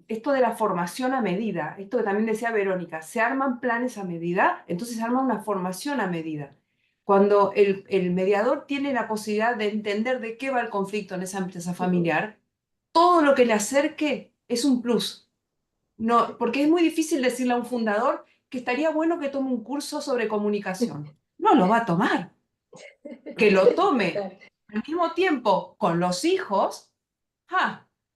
esto de la formación a medida, esto que también decía Verónica, se arman planes a medida, entonces se arma una formación a medida. Cuando el mediador tiene la posibilidad de entender de qué va el conflicto en esa empresa familiar, todo lo que le acerque es un plus. No, porque es muy difícil decirle a un fundador que estaría bueno que tome un curso sobre comunicación. No lo va a tomar. Que lo tome al mismo tiempo con los hijos,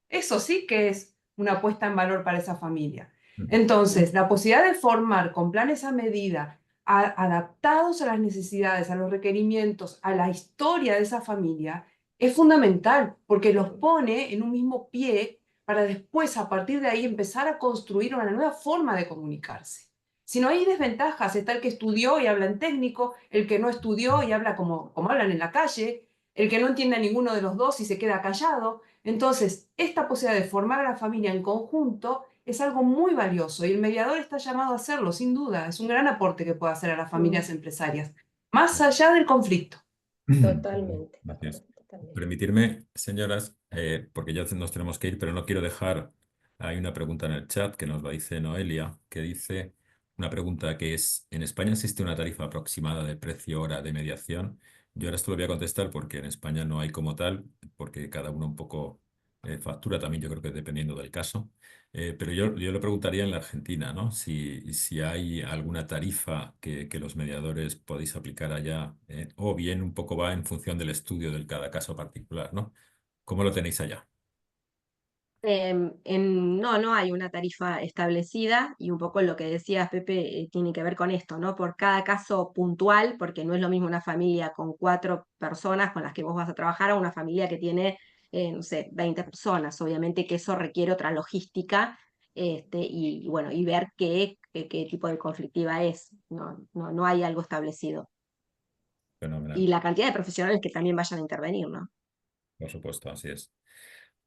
eso sí que es una puesta en valor para esa familia. Entonces, la posibilidad de formar con planes a medida, adaptados a las necesidades, a los requerimientos, a la historia de esa familia, es fundamental porque los pone en un mismo pie para después, a partir de ahí, empezar a construir una nueva forma de comunicarse. Si no hay desventajas, está el que estudió y habla en técnico, el que no estudió y habla como hablan en la calle, el que no entiende a ninguno de los dos y se queda callado. Entonces, esta posibilidad de formar a la familia en conjunto es algo muy valioso y el mediador está llamado a hacerlo, sin duda. Es un gran aporte que puede hacer a las familias empresarias, más allá del conflicto. Totalmente. Gracias. Totalmente. Permitirme, señoras, porque ya nos tenemos que ir, pero no quiero dejar, hay una pregunta en el chat que nos la dice Noelia, que dice una pregunta que es, ¿en España existe una tarifa aproximada de precio hora de mediación? Yo ahora esto lo voy a contestar porque en España no hay como tal, porque cada uno un poco factura también, yo creo que dependiendo del caso. Pero yo le preguntaría en la Argentina, ¿no? Si hay alguna tarifa que los mediadores podéis aplicar allá, o bien un poco va en función del estudio de cada caso particular, ¿no? ¿Cómo lo tenéis allá? No hay una tarifa establecida y un poco lo que decías, Pepe, tiene que ver con esto, ¿no? Por cada caso puntual, porque no es lo mismo una familia con 4 personas con las que vos vas a trabajar a una familia que tiene, no sé, 20 personas. Obviamente que eso requiere otra logística y bueno, y ver qué tipo de conflictiva es. No hay algo establecido. Fenomenal. Y la cantidad de profesionales que también vayan a intervenir, ¿no? Por supuesto, así es.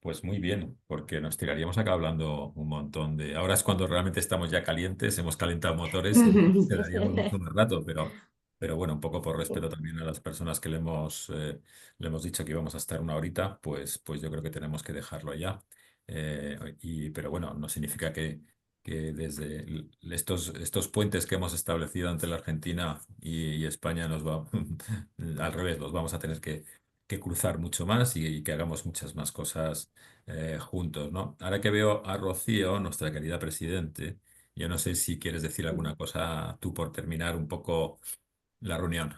Pues muy bien, porque nos tiraríamos acá hablando un montón de... Ahora es cuando realmente estamos ya calientes, hemos calentado motores y quedaríamos mucho más rato, pero Pero bueno, un poco por respeto también a las personas que le hemos dicho que íbamos a estar una horita, pues yo creo que tenemos que dejarlo ya. Pero bueno, no significa que desde estos puentes que hemos establecido entre la Argentina y España nos va al revés, los vamos a tener que cruzar mucho más y que hagamos muchas más cosas juntos, ¿no? Ahora que veo a Rocío, nuestra querida presidente, yo no sé si quieres decir alguna cosa tú por terminar un poco la reunión.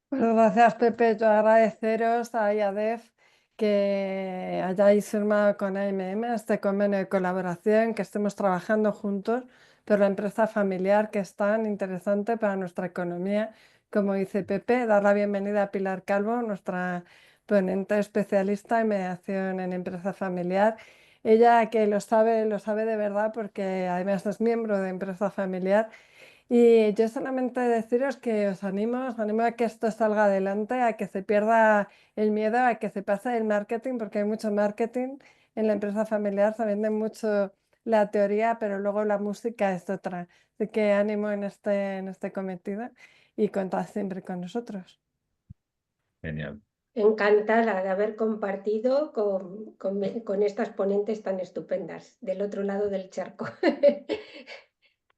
Pues gracias, Pepe. Yo agradeceros a IADEF que hayáis firmado con AMM este convenio de colaboración, que estemos trabajando juntos por la empresa familiar que es tan interesante para nuestra economía. Como dice Pepe, dar la bienvenida a Pilar Calvo, nuestra ponente especialista en mediación en empresa familiar. Ella que lo sabe de verdad porque además es miembro de empresa familiar. Y yo solamente deciros que os animo a que esto salga adelante, a que se pierda el miedo, a que se pase el marketing, porque hay mucho marketing en la empresa familiar, se vende mucho la teoría, pero luego la música es otra. Así que ánimo en este cometido y contad siempre con nosotros. Genial. Encantada de haber compartido con estas ponentes tan estupendas del otro lado del charco.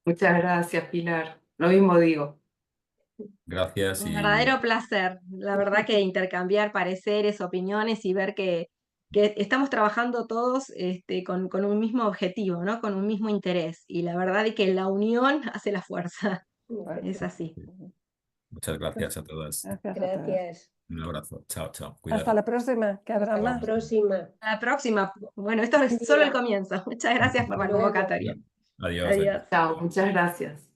Muchas gracias, Pilar. Lo mismo digo. Gracias Un y verdadero placer, la verdad que intercambiar pareceres, opiniones y ver que estamos trabajando todos con un mismo objetivo, ¿no? Con un mismo interés. Y la verdad es que la unión hace la fuerza. Es así. muchas gracias a todas. Gracias a todos. Gracias. Un abrazo. Chao, chao. Hasta Cuidado. la próxima, que habrá Hasta la más. próxima. A la próxima. Bueno, esto es solo el comienzo. Muchas gracias por la Luego. convocatoria. Adiós. Adiós. Chao, muchas gracias.